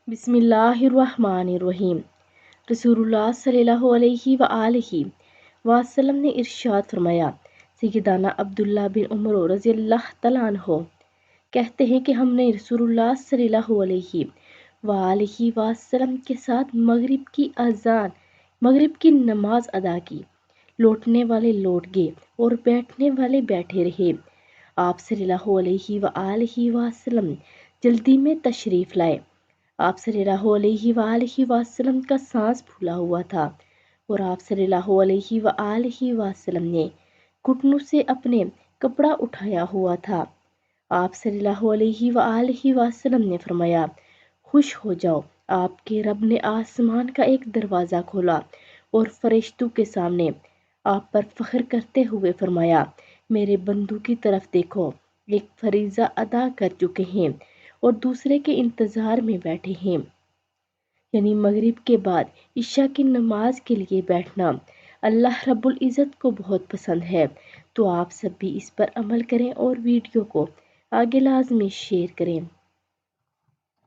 بسم اللہ الرحمن الرحیم۔ رسول اللہ صلی اللہ علیہ وآلہ وسلم نے ارشاد فرمایا، سیدنا عبداللہ بن عمر رضی اللہ تعالیٰ عنہ کہتے ہیں کہ ہم نے رسول اللہ صلی اللہ علیہ وآلہ وسلم کے ساتھ مغرب کی نماز ادا کی۔ لوٹنے والے لوٹ گئے اور بیٹھنے والے بیٹھے رہے۔ آپ صلی اللہ علیہ وآلہ وسلم جلدی میں تشریف لائے۔ آپ صلی اللہ علیہ وآلہ وسلم کا سانس پھولا ہوا تھا اور آپ صلی اللہ علیہ وآلہ وسلم نے گھٹنوں سے اپنے کپڑا اٹھایا ہوا تھا۔ آپ صلی اللہ علیہ وآلہ وسلم نے فرمایا، خوش ہو جاؤ، آپ کے رب نے آسمان کا ایک دروازہ کھولا اور فرشتوں کے سامنے آپ پر فخر کرتے ہوئے فرمایا، میرے بندوں کی طرف دیکھو، ایک فریضہ ادا کر چکے ہیں اور دوسرے کے انتظار میں بیٹھے ہیں۔ یعنی مغرب کے بعد عشاء کی نماز کے لیے بیٹھنا اللہ رب العزت کو بہت پسند ہے، تو آپ سب بھی اس پر عمل کریں اور ویڈیو کو آگے لازمی شیئر کریں۔